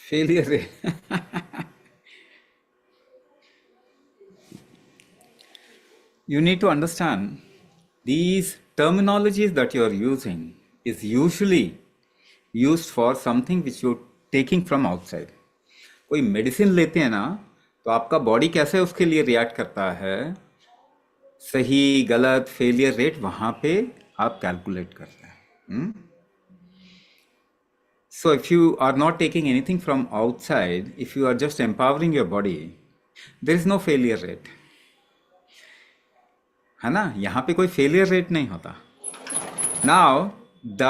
Failure है। You need to understand these terminologies that you are using is usually used for something which you're taking from outside. कोई medicine लेते हैं ना, तो आपका body कैसे उसके लिए रिएक्ट करता है, सही गलत फेलियर रेट वहां पे आप कैलकुलेट करते हैं. So if you are not taking anything from outside, if you are just empowering your body, there is no failure rate. है ना, यहाँ पे कोई फेलियर रेट नहीं होता. नाउ द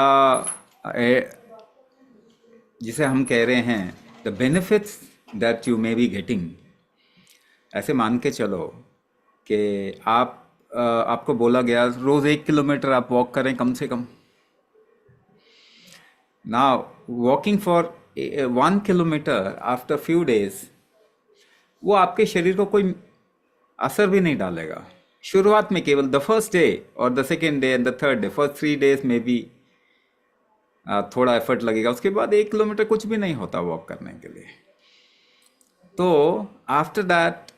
जिसे हम कह रहे हैं the benefits that you may be getting, ऐसे मान के चलो कि आपको बोला गया रोज 1 किलोमीटर आप वॉक करें कम से कम. Now walking for 1 kilometre after few days, वो आपके शरीर को कोई असर भी नहीं डालेगा. शुरुआत में केवल द फर्स्ट डे और the second day and the third day, first 3 days में भी थोड़ा एफर्ट लगेगा. उसके बाद 1 किलोमीटर कुछ भी नहीं होता वॉक करने के लिए. तो after that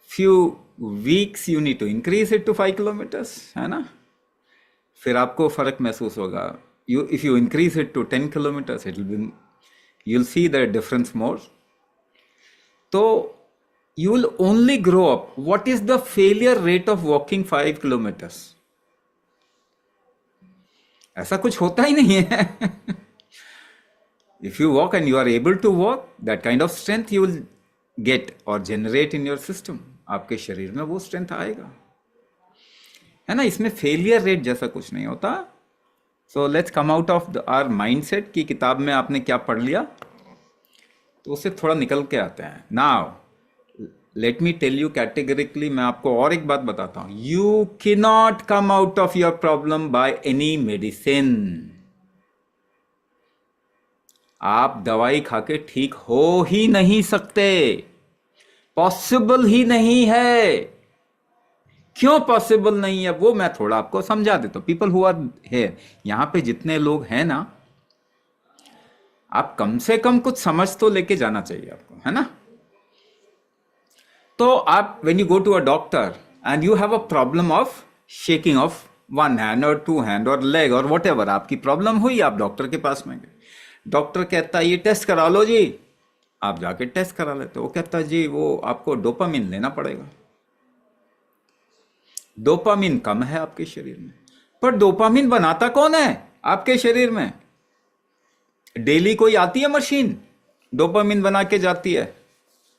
few weeks you need to increase it to 5 kilometers, है ना. फिर आपको फर्क महसूस होगा. If you increase it to 10 kilometers, it will be, you will see the difference more. तो you will only grow up. What is the failure rate of walking 5 kilometers? ऐसा कुछ होता ही नहीं है. If you walk and you are able to walk, that kind of strength you will get or generate in your system. आपके शरीर में वो strength आएगा, है ना. इसमें फेलियर रेट जैसा कुछ नहीं होता. So let's come out of our mindset कि किताब में आपने क्या पढ़ लिया, तो उससे थोड़ा निकल के आते हैं. Now let me tell you categorically, मैं आपको और एक बात बताता हूं. You cannot come out of your problem by any medicine. आप दवाई खा के ठीक हो ही नहीं सकते. पॉसिबल ही नहीं है. क्यों पॉसिबल नहीं है वो मैं थोड़ा आपको समझा देता हूं. पीपल हु आर हियर, यहां पे जितने लोग हैं ना, आप कम से कम कुछ समझ तो लेके जाना चाहिए आपको, है ना. तो आप when you go to a doctor and you have a problem of shaking of one hand or two hand or leg or whatever, आपकी प्रॉब्लम हुई, आप डॉक्टर के पास में गए. डॉक्टर कहता है ये टेस्ट करा लो जी. आप जाके टेस्ट करा लेते हो. वो कहता है जी वो आपको डोपामिन लेना पड़ेगा. डोपामिन कम है आपके शरीर में. पर डोपामिन बनाता कौन है आपके शरीर में? डेली कोई आती है मशीन डोपामिन बना के जाती है?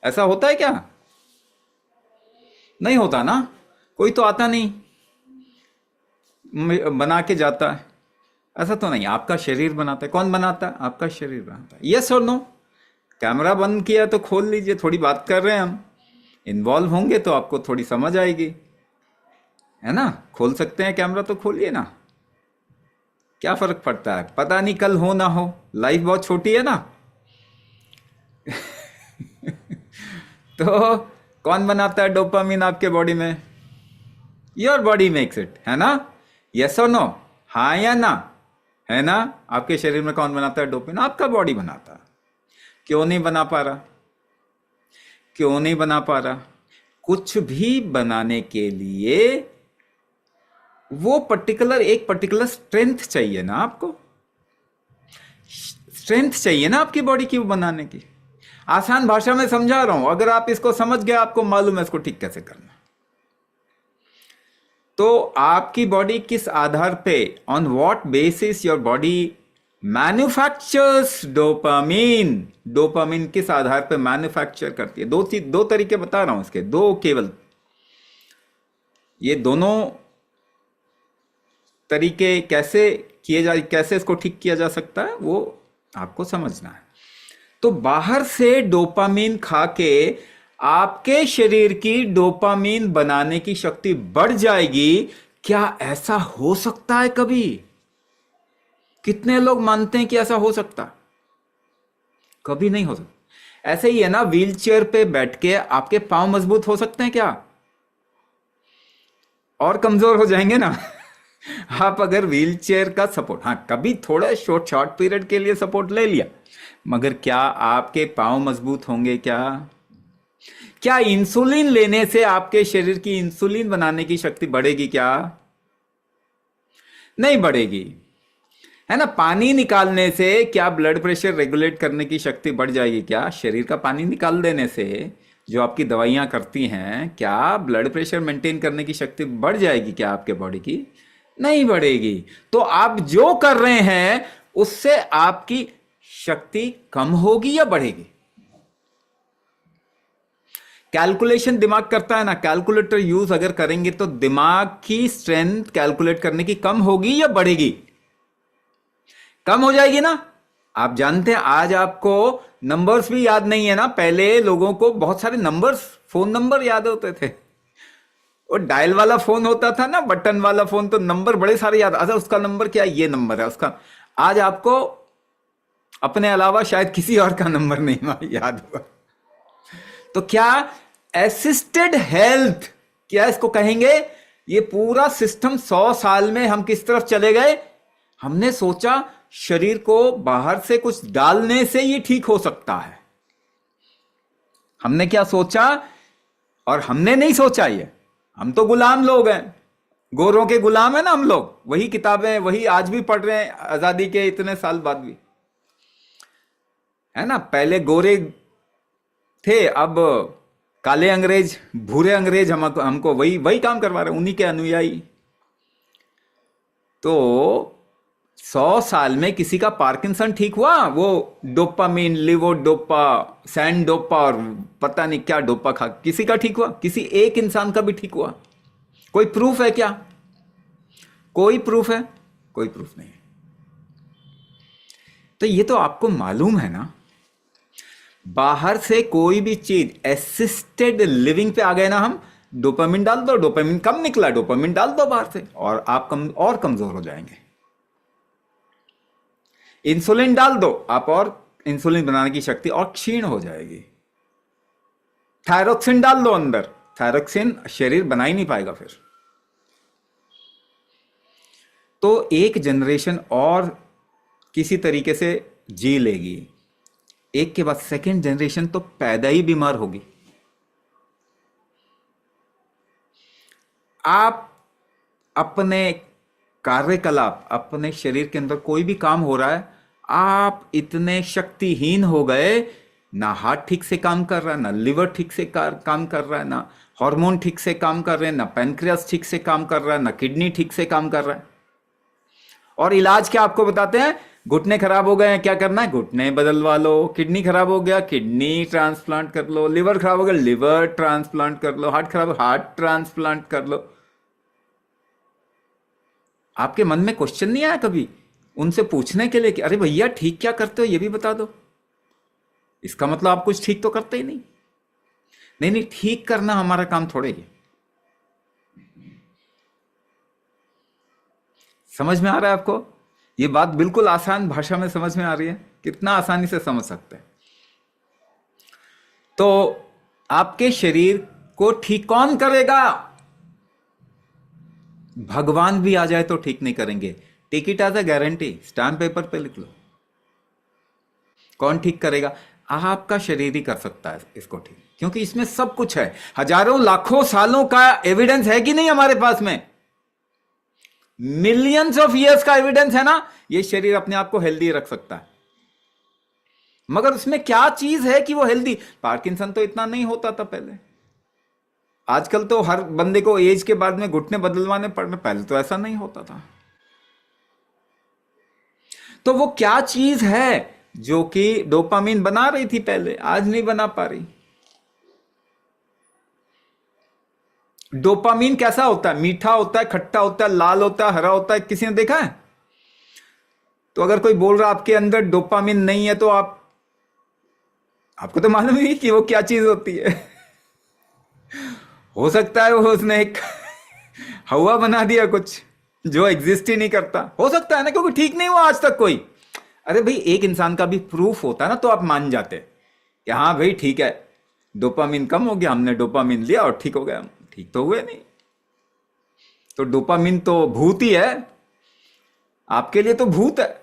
ऐसा होता है क्या? नहीं होता ना. कोई तो आता नहीं बना के जाता है. ऐसा तो नहीं. आपका शरीर बनाता है. कौन बनाता है? आपका शरीर बनाता है. यस और नो? कैमरा बंद किया तो खोल लीजिए. थोड़ी बात कर रहे हैं हम, इन्वॉल्व होंगे तो आपको थोड़ी समझ आएगी, है ना. खोल सकते हैं कैमरा तो खोलिए ना. क्या फर्क पड़ता है? पता नहीं कल हो ना हो. लाइफ बहुत छोटी है ना. तो कौन बनाता है डोपामिन आपके बॉडी में? योर बॉडी मेक्स इट, है ना. यस और नो? हाँ या ना? है ना. आपके शरीर में कौन बनाता है डोपामिन? आपका बॉडी बनाता है. क्यों नहीं बना पा रहा? क्यों नहीं बना पा रहा? कुछ भी बनाने के लिए वो एक पर्टिकुलर स्ट्रेंथ चाहिए ना. आपको स्ट्रेंथ चाहिए ना आपकी बॉडी की वो बनाने की. आसान भाषा में समझा रहा हूं. अगर आप इसको समझ गए, आपको मालूम है इसको ठीक कैसे करना. तो आपकी बॉडी किस आधार पे, on what basis your body manufactures dopamine. Dopamine किस आधार पे मैन्युफैक्चर करती है? दो तरीके बता रहा हूं इसके, दो केवल. ये दोनों तरीके कैसे इसको ठीक किया जा सकता है वो आपको समझना है. तो बाहर से डोपामिन खा के आपके शरीर की डोपामिन बनाने की शक्ति बढ़ जाएगी. क्या ऐसा हो सकता है कभी? कितने लोग मानते हैं कि ऐसा हो सकता? कभी नहीं हो सकता. ऐसे ही है ना, व्हील चेयर पे बैठ के आपके पांव मजबूत हो सकते हैं क्या? और कमजोर हो जाएंगे ना. आप अगर व्हील चेयर का सपोर्ट, हाँ कभी थोड़ा शॉर्ट शॉर्ट पीरियड के लिए सपोर्ट ले लिया, मगर क्या आपके पांव मजबूत होंगे? क्या क्या इंसुलिन लेने से आपके शरीर की इंसुलिन बनाने की शक्ति बढ़ेगी? क्या नहीं बढ़ेगी, है ना? पानी निकालने से क्या ब्लड प्रेशर रेगुलेट करने की शक्ति बढ़ जाएगी? क्या शरीर का पानी निकाल देने से जो आपकी दवाइयां करती हैं, क्या ब्लड प्रेशर मेंटेन करने की शक्ति बढ़ जाएगी क्या आपके बॉडी की? नहीं बढ़ेगी। तो आप जो कर रहे हैं उससे आपकी शक्ति कम होगी या बढ़ेगी? कैलकुलेशन दिमाग करता है ना, कैलकुलेटर यूज अगर करेंगे तो दिमाग की स्ट्रेंथ कैलकुलेट करने की कम होगी या बढ़ेगी? कम हो जाएगी ना। आप जानते हैं आज आपको नंबर्स भी याद नहीं है ना। पहले लोगों को बहुत सारे नंबर्स, फोन नंबर याद होते थे। वो डायल वाला फोन होता था ना, बटन वाला फोन, तो नंबर बड़े सारे याद। अच्छा उसका नंबर क्या, ये नंबर है उसका। आज आपको अपने अलावा शायद किसी और का नंबर नहीं याद होगा। तो क्या असिस्टेड हेल्थ, क्या इसको कहेंगे? ये पूरा सिस्टम 100 साल में हम किस तरफ चले गए? हमने सोचा शरीर को बाहर से कुछ डालने से ये ठीक हो सकता है। हमने क्या सोचा? और हमने नहीं सोचा ये, हम तो गुलाम लोग हैं, गोरों के गुलाम है ना हम लोग। वही किताबें वही आज भी पढ़ रहे हैं आजादी के इतने साल बाद भी, है ना। पहले गोरे थे, अब काले अंग्रेज, भूरे अंग्रेज हमको वही वही काम करवा रहे हैं, उन्हीं के अनुयायी। तो 100 साल में किसी का पार्किंसन ठीक हुआ? वो डोपामिन, लिवोडोपा, सैंडोपा और पता नहीं क्या डोपा खा किसी का ठीक हुआ? किसी एक इंसान का भी ठीक हुआ? कोई प्रूफ है क्या? कोई प्रूफ है? कोई प्रूफ नहीं। तो ये तो आपको मालूम है ना, बाहर से कोई भी चीज असिस्टेड लिविंग पे आ गए ना हम, डोपामिन डाल दो, डोपामिन कम निकला, डोपामिन डाल दो बाहर से, और आप और कमजोर हो जाएंगे। इंसुलिन डाल दो आप, और इंसुलिन बनाने की शक्ति और क्षीण हो जाएगी। थायरोक्सिन डाल दो अंदर, थायरोक्सिन शरीर बना ही नहीं पाएगा फिर। तो एक जनरेशन और किसी तरीके से जी लेगी, एक के बाद सेकेंड जनरेशन तो पैदा ही बीमार होगी। आप अपने कार्यकलाप, अपने शरीर के अंदर कोई भी काम हो रहा है, आप इतने शक्तिहीन हो गए, ना हार्ट ठीक से काम कर रहा है, ना लिवर ठीक से काम कर रहा है, ना हार्मोन ठीक से काम कर रहे हैं, ना पैनक्रियास ठीक से काम कर रहा है, ना किडनी ठीक से काम कर रहा है। और इलाज क्या आपको बताते हैं? घुटने खराब हो गए हैं, क्या करना है? घुटने बदलवा लो। किडनी खराब हो गया, किडनी ट्रांसप्लांट कर लो। लिवर खराब हो गया, लिवर ट्रांसप्लांट कर लो। हार्ट खराब, हार्ट ट्रांसप्लांट कर लो। आपके मन में क्वेश्चन नहीं आया कभी उनसे पूछने के लिए कि अरे भैया ठीक क्या करते हो, ये भी बता दो? इसका मतलब आप कुछ ठीक तो करते ही नहीं। नहीं नहीं, ठीक करना हमारा काम थोड़े ही। समझ में आ रहा है आपको? ये बात बिल्कुल आसान भाषा में समझ में आ रही है, कितना आसानी से समझ सकते हैं। तो आपके शरीर को ठीक कौन करेगा? भगवान भी आ जाए तो ठीक नहीं करेंगे। Take it as a guarantee, stamp paper पे लिख लो। कौन ठीक करेगा? आपका शरीर ही कर सकता है इसको ठीक, क्योंकि इसमें सब कुछ है। हजारों लाखों सालों का एविडेंस है कि नहीं हमारे पास में? मिलियंस ऑफ ईयर्स का एविडेंस है ना, ये शरीर अपने आप को हेल्दी रख सकता है। मगर उसमें क्या चीज है कि वो हेल्दी? पार्किंसन तो इतना नहीं होता था पहले। आजकल तो हर बंदे को एज के बाद में घुटने बदलवाने पड़ने, पहले तो ऐसा नहीं होता था। तो वो क्या चीज है जो कि डोपामिन बना रही थी पहले, आज नहीं बना पा रही? डोपामिन कैसा होता है? मीठा होता है, खट्टा होता है, लाल होता है, हरा होता है, किसी ने देखा है? तो अगर कोई बोल रहा आपके अंदर डोपामिन नहीं है, तो आपको तो मालूम ही कि वो क्या चीज होती है। हो सकता है वो उसने एक हवा बना दिया कुछ जो एग्जिस्ट ही नहीं करता, हो सकता है ना, क्योंकि ठीक नहीं हुआ आज तक कोई। अरे भाई एक इंसान का भी प्रूफ होता ना तो आप मान जाते कि हाँ भाई ठीक है, डोपामिन कम हो गया, हमने डोपामिन लिया और ठीक हो गया। ठीक तो हुए नहीं। तो डोपामिन तो भूत ही है, आपके लिए तो भूत है,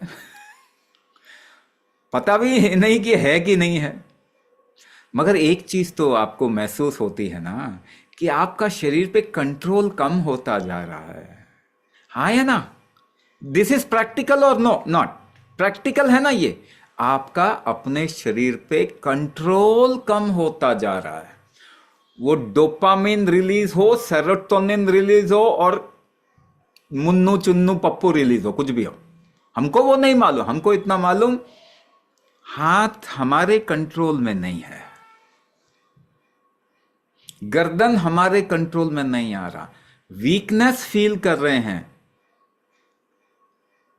पता भी नहीं कि है कि नहीं है। मगर एक चीज तो आपको महसूस होती है ना, कि आपका शरीर पे कंट्रोल कम होता जा रहा है। हाँ या ना? दिस इज प्रैक्टिकल और नो नॉट? प्रैक्टिकल है ना ये? आपका अपने शरीर पे कंट्रोल कम होता जा रहा है। वो डोपामिन रिलीज हो, सेरोटोनिन रिलीज हो, और मुन्नू चुन्नू पप्पू रिलीज हो, कुछ भी हो, हमको वो नहीं मालूम। हमको इतना मालूम, हाथ हमारे कंट्रोल में नहीं है, गर्दन हमारे कंट्रोल में नहीं आ रहा, वीकनेस फील कर रहे हैं,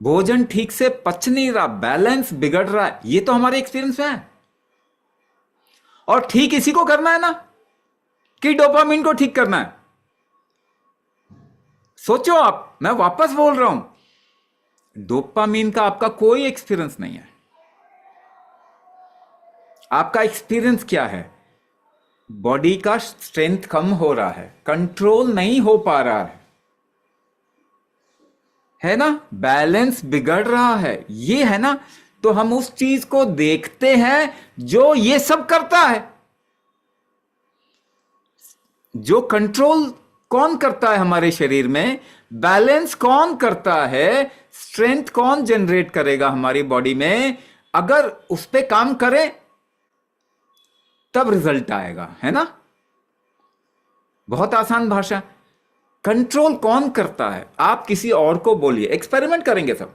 भोजन ठीक से पच नहीं रहा, बैलेंस बिगड़ रहा है। ये तो हमारे एक्सपीरियंस में है। और ठीक इसी को करना है ना, कि डोपामिन को ठीक करना है? सोचो आप, मैं वापस बोल रहा हूं, डोपामिन का आपका कोई एक्सपीरियंस नहीं है। आपका एक्सपीरियंस क्या है? बॉडी का स्ट्रेंथ कम हो रहा है, कंट्रोल नहीं हो पा रहा है ना? बैलेंस बिगड़ रहा है, ये है ना? तो हम उस चीज को देखते हैं जो ये सब करता है। जो कंट्रोल कौन करता है हमारे शरीर में, बैलेंस कौन करता है, स्ट्रेंथ कौन जनरेट करेगा हमारी बॉडी में, अगर उस पे काम करें तब रिजल्ट आएगा, है ना? बहुत आसान भाषा। कंट्रोल कौन करता है? आप किसी और को बोलिए, एक्सपेरिमेंट करेंगे सब,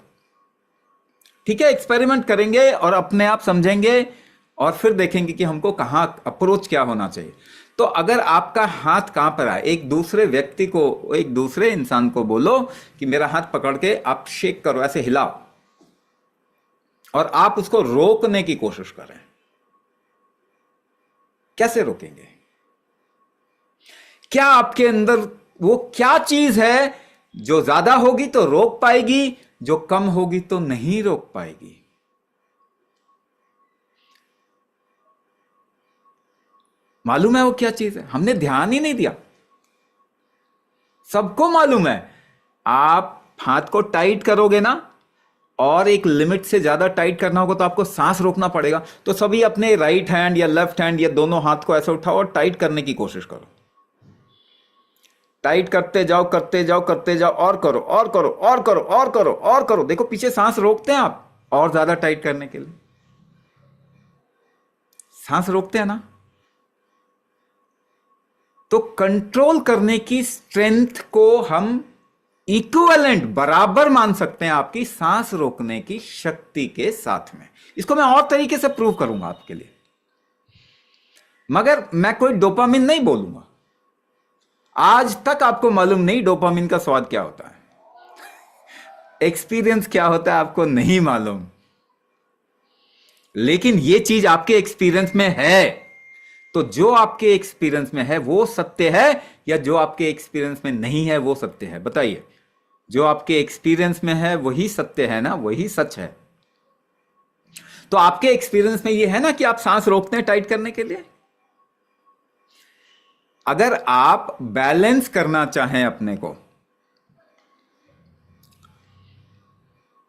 ठीक है? एक्सपेरिमेंट करेंगे और अपने आप समझेंगे, और फिर देखेंगे कि हमको कहां अप्रोच क्या होना चाहिए। तो अगर आपका हाथ कहां पर है, एक दूसरे व्यक्ति को, एक दूसरे इंसान को बोलो कि मेरा हाथ पकड़ के आप शेक करो, ऐसे हिलाओ, और आप उसको रोकने की कोशिश करें। कैसे रोकेंगे? क्या आपके अंदर वो क्या चीज है जो ज्यादा होगी तो रोक पाएगी, जो कम होगी तो नहीं रोक पाएगी? मालूम है वो क्या चीज है? हमने ध्यान ही नहीं दिया। सबको मालूम है। आप हाथ को टाइट करोगे ना, और एक लिमिट से ज्यादा टाइट करना होगा तो आपको सांस रोकना पड़ेगा। तो सभी अपने राइट हैंड या लेफ्ट हैंड या दोनों हाथ को ऐसे उठाओ और टाइट करने की कोशिश करो। टाइट करते जाओ, करते जाओ, करते जाओ, और करो, और करो, और करो, और करो, और करो। देखो पीछे सांस रोकते हैं आप, और ज्यादा टाइट करने के लिए सांस रोकते हैं ना। तो कंट्रोल करने की स्ट्रेंथ को हम इक्विवेलेंट, बराबर मान सकते हैं आपकी सांस रोकने की शक्ति के साथ में। इसको मैं और तरीके से प्रूव करूंगा आपके लिए, मगर मैं कोई डोपामिन नहीं बोलूंगा। आज तक आपको मालूम नहीं डोपामिन का स्वाद क्या होता है, एक्सपीरियंस क्या होता है आपको नहीं मालूम। लेकिन ये चीज आपके एक्सपीरियंस में है, तो जो आपके एक्सपीरियंस में है वो सत्य है, या जो आपके एक्सपीरियंस में नहीं है वो सत्य है? बताइए। जो आपके एक्सपीरियंस में है वही सत्य है ना, वही सच है। तो आपके एक्सपीरियंस में ये है ना कि आप सांस रोकते हैं टाइट करने के लिए। अगर आप बैलेंस करना चाहें अपने को,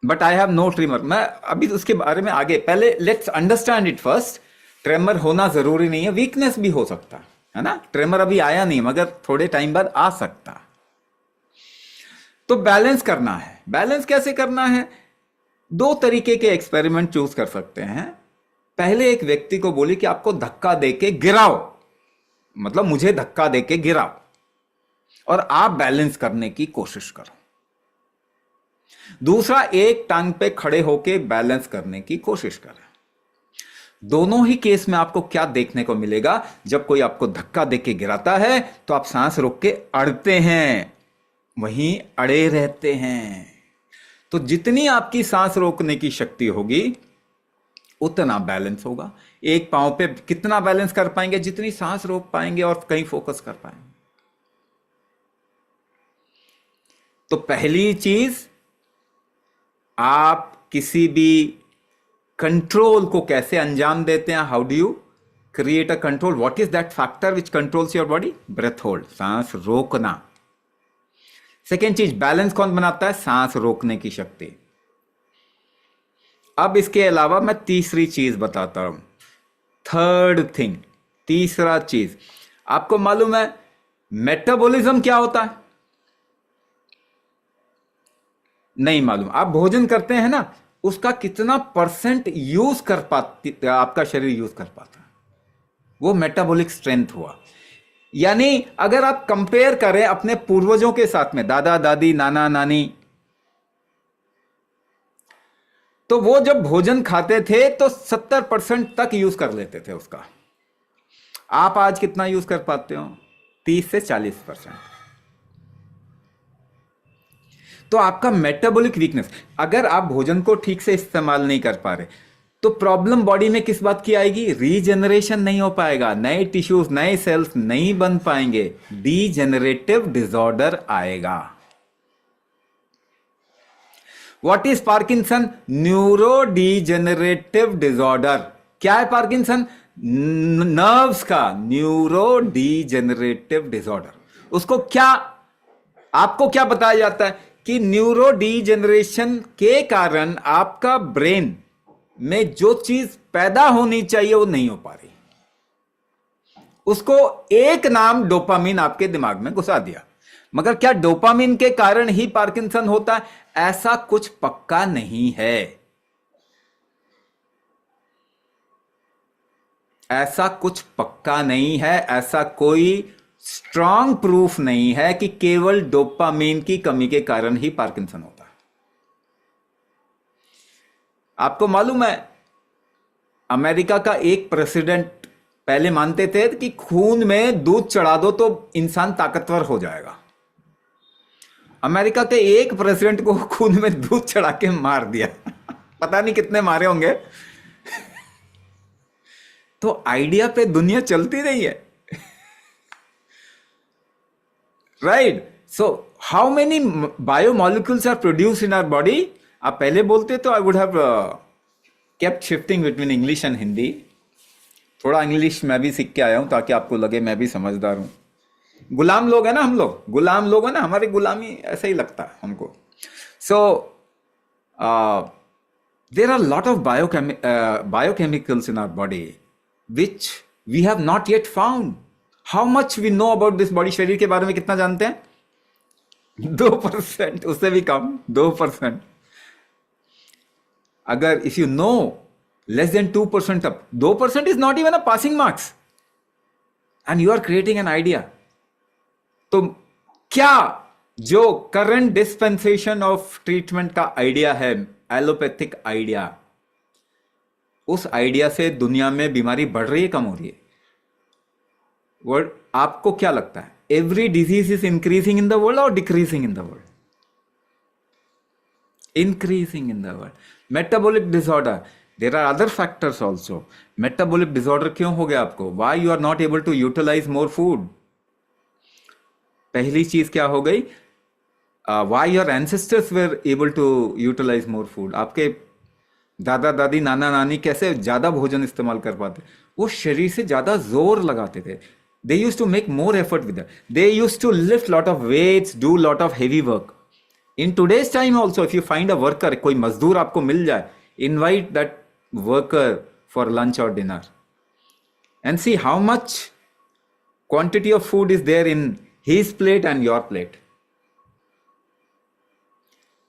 but I have no tremor, मैं अभी उसके बारे में आगे, पहले let's understand it first. Tremor होना जरूरी नहीं है, वीकनेस भी हो सकता है ना। ट्रेमर अभी आया नहीं, मगर थोड़े टाइम बाद आ सकता। तो बैलेंस करना है। बैलेंस कैसे करना है? दो तरीके के एक्सपेरिमेंट चूज कर सकते हैं। पहले एक व्यक्ति को बोली कि आपको धक्का देके गिराओ, मतलब मुझे धक्का देके गिराओ, और आप बैलेंस करने की कोशिश करो। दूसरा, एक टांग पे खड़े होके बैलेंस करने की कोशिश करें। दोनों ही केस में आपको क्या देखने को मिलेगा? जब कोई आपको धक्का देके गिराता है तो आप सांस रोक के अड़ते हैं, वहीं अड़े रहते हैं। तो जितनी आपकी सांस रोकने की शक्ति होगी उतना बैलेंस होगा। एक पांव पे कितना बैलेंस कर पाएंगे? जितनी सांस रोक पाएंगे और कहीं फोकस कर पाएंगे। तो पहली चीज, आप किसी भी कंट्रोल को कैसे अंजाम देते हैं? How do you create a control? What is that factor which controls your body? Breath hold, सांस रोकना। सेकेंड चीज, बैलेंस कौन बनाता है? सांस रोकने की शक्ति। अब इसके अलावा मैं तीसरी चीज बताता हूं, थर्ड थिंग, तीसरा चीज। आपको मालूम है मेटाबॉलिज्म क्या होता है? नहीं मालूम। आप भोजन करते हैं ना, उसका कितना परसेंट यूज कर पाती आपका शरीर यूज कर पाता है, वो मेटाबॉलिक स्ट्रेंथ हुआ। यानी अगर आप कंपेयर करें अपने पूर्वजों के साथ में, दादा दादी नाना नानी, तो वो जब भोजन खाते थे तो 70% तक यूज कर लेते थे उसका। आप आज कितना यूज कर पाते हो? 30 से 40%। तो आपका मेटाबॉलिक वीकनेस, अगर आप भोजन को ठीक से इस्तेमाल नहीं कर पा रहे, तो प्रॉब्लम बॉडी में किस बात की आएगी? रीजनरेशन नहीं हो पाएगा, नए टिश्यूज नए सेल्स नहीं बन पाएंगे, डीजेनरेटिव डिसऑर्डर आएगा। What is Parkinson? Neuro degenerative disorder. क्या है पार्किंसन? नर्व्स का न्यूरो डीजेनरेटिव डिसऑर्डर। उसको क्या, आपको क्या बताया जाता है कि न्यूरो डीजेनरेशन के कारण आपका ब्रेन में जो चीज पैदा होनी चाहिए वो नहीं हो पा रही। उसको एक नाम डोपामिन आपके दिमाग में घुसा दिया, मगर क्या डोपामिन के कारण ही पार्किंसन होता है? ऐसा कुछ पक्का नहीं है। ऐसा कुछ पक्का नहीं है, ऐसा कोई स्ट्रांग प्रूफ नहीं है कि केवल डोपामिन की कमी के कारण ही पार्किंसन होता है। आपको मालूम है अमेरिका का एक प्रेसिडेंट पहले मानते थे कि खून में दूध चढ़ा दो तो इंसान ताकतवर हो जाएगा। अमेरिका के एक प्रेसिडेंट को खून में दूध चढ़ा के मार दिया। पता नहीं कितने मारे होंगे। तो आइडिया पे दुनिया चलती रही है, right? So how many biomolecules are produce in our body? आप पहले बोलते तो I would have kept shifting between English and Hindi. थोड़ा इंग्लिश मैं भी सीख के आया हूं ताकि आपको लगे मैं भी समझदार हूं। गुलाम लोग हैं ना हम लोग, गुलाम लोग हैं ना, हमारी गुलामी ऐसा ही लगता है हमको। So there are lot of biochemicals in our body which we have not yet found. How much we know about this body? शरीर के बारे में कितना जानते हैं? 2%, उससे भी कम, 2%। अगर if you know less than 2% up, 2% is not even a passing marks and you are creating an idea. तो क्या जो करंट डिस्पेंसेशन ऑफ ट्रीटमेंट का आइडिया है, एलोपैथिक आइडिया, उस आइडिया से दुनिया में बीमारी बढ़ रही है, कम हो रही है? वर्ल्ड, आपको क्या लगता है every disease is increasing in the world और decreasing in the world? Increasing in the world. Metabolic disorder, there are other factors also. Metabolic disorder क्यों हो गया आपको? Why you are not able to utilise more food? पहली चीज क्या हो गई? Why your ancestors were able to utilise more food? आपके दादा दादी नाना नानी कैसे ज्यादा भोजन इस्तेमाल कर पाते? वो शरीर से ज्यादा जोर लगाते थे। They use to make more effort with that. They use to lift lot of weights, do lot of heavy work. In today's time also if you find a worker, कोई मजदूर आपको मिल जाए, invite that worker for lunch और dinner and see how much quantity of food is there in his plate and your plate.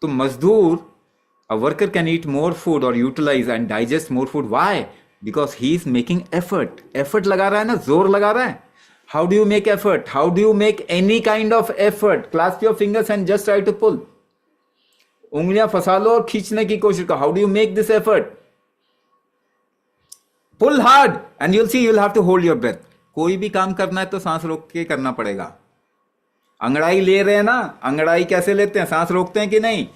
तो मजदूर, a worker can eat more food or utilize and digest more food. Why? Because he is making effort. Effort लगा रहा है ना, जोर लगा रहा है। How do you make effort? How do you make any kind of effort? Clasp your fingers and just try to pull. उंगलियां फंसा लो और खींचने की कोशिश करो। How do you make this effort? Pull hard and you'll see you'll have to hold your breath. कोई भी काम करना है तो सांस रोक के करना पड़ेगा। अंगड़ाई ले रहे हैं ना, अंगड़ाई कैसे लेते हैं? सांस रोकते हैं कि नहीं?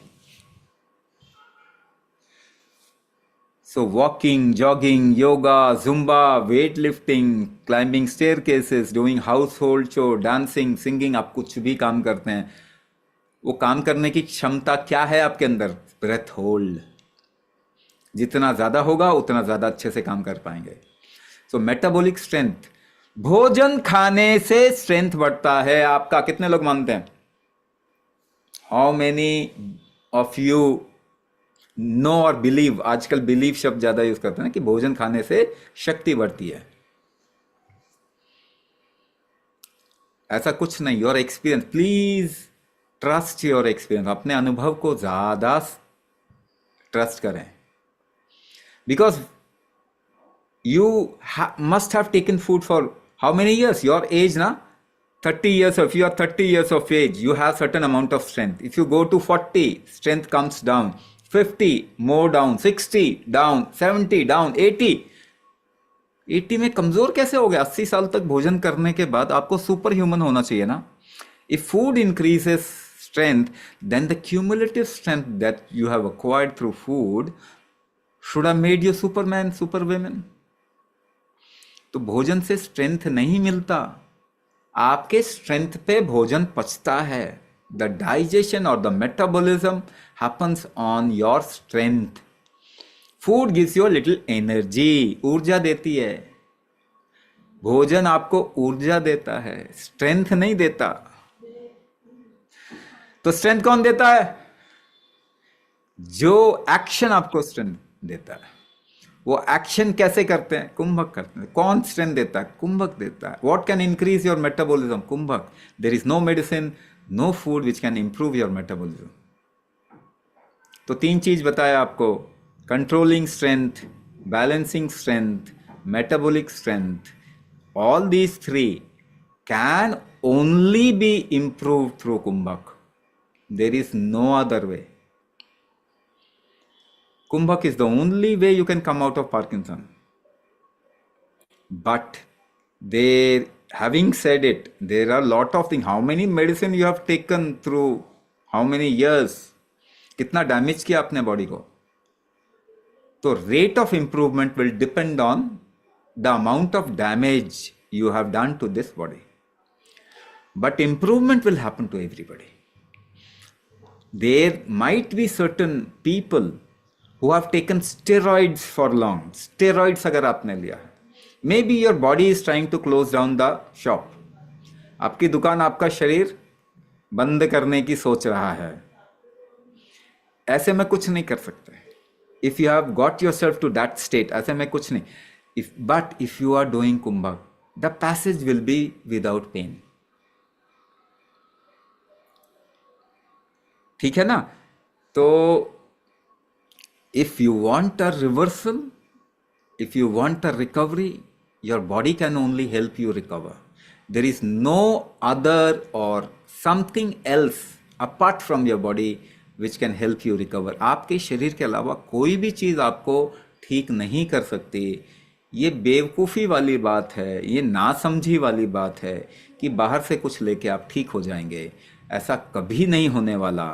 So walking, jogging, yoga, Zumba, weight lifting, climbing staircases, doing household chore, dancing, singing, आप कुछ भी काम करते हैं, वो काम करने की क्षमता क्या है आपके अंदर? Breath hold. जितना ज्यादा होगा उतना ज्यादा अच्छे से काम कर पाएंगे। सो मेटाबॉलिक स्ट्रेंथ, भोजन खाने से स्ट्रेंथ बढ़ता है आपका। कितने लोग मानते हैं? How many of you know और बिलीव, आजकल बिलीव शब्द ज्यादा यूज करते हैं ना, कि भोजन खाने से शक्ति बढ़ती है? ऐसा कुछ नहीं। Your experience, please trust your experience, अपने अनुभव को ज्यादा ट्रस्ट करें। Because you must have taken food for how many years? Your age, na? 30 years. If you are 30 years of age, you have certain amount of strength. If you go to 40, strength comes down. 50, more down. 60, down. 70, down. 80. 80 में कमजोर कैसे हो गया? 80 साल तक भोजन करने के बाद आपको सुपर ह्यूमन होना चाहिए ना? If food increases strength, then the cumulative strength that you have acquired through food should have made you superman, superwoman. तो भोजन से स्ट्रेंथ नहीं मिलता, आपके स्ट्रेंथ पे भोजन पचता है। द डाइजेशन और the metabolism happens on your strength. Food gives you little energy, ऊर्जा देती है। भोजन आपको ऊर्जा देता है, स्ट्रेंथ नहीं देता। तो स्ट्रेंथ कौन देता है? जो एक्शन आपको स्ट्रेंथ देता है। वो एक्शन कैसे करते हैं? कुंभक करते हैं। कौन स्ट्रेंथ देता है? कुंभक देता है। What can increase your metabolism? कुंभक। There is no medicine, no food which can improve your metabolism. तो 3 चीज बताया आपको: controlling strength, balancing strength, metabolic strength. All these 3 can only be improve through कुंभक। There is no other way. Kumbhak is the only way you can come out of Parkinson. But they, having said it, there are a lot of things. How many medicine you have taken through how many years? कितना damage किया अपने body को? तो rate of improvement will depend on the amount of damage you have done to this body. But improvement will happen to everybody. There might be certain people who have taken steroids for long. Steroids अगर आपने लिया है, maybe your body is trying to close down the shop. आपकी दुकान, आपका शरीर बंद करने की सोच रहा है। ऐसे में कुछ नहीं कर सकते। If you have got yourself to that state, ऐसे में कुछ नहीं। But if you are doing कुंभक, the passage will be without pain. ठीक है ना? तो if you want a reversal, if you want a recovery, your body can only help you recover. There is no other or something else apart from your body which can help you recover. आपके शरीर के अलावा कोई भी चीज़ आपको ठीक नहीं कर सकती। ये बेवकूफ़ी वाली बात है, ये नासमझी वाली बात है कि बाहर से कुछ लेके आप ठीक हो जाएंगे। ऐसा कभी नहीं होने वाला।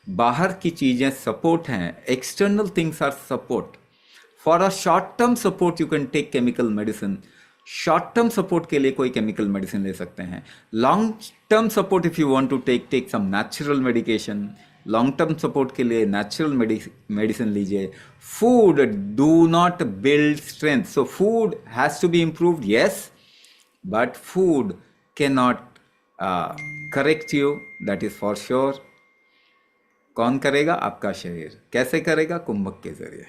बाहर की चीज़ें सपोर्ट हैं, external things are support. For a short term support you can take chemical medicine. Short term support के लिए कोई केमिकल मेडिसिन ले सकते हैं। Long term support if you want to take some natural medication. Long term support के लिए natural medicine लीजिए। Food do not build strength. So food has to be improved, yes, but food cannot correct you, that is for sure. कौन करेगा? आपका शरीर। कैसे करेगा? कुंभक के जरिए।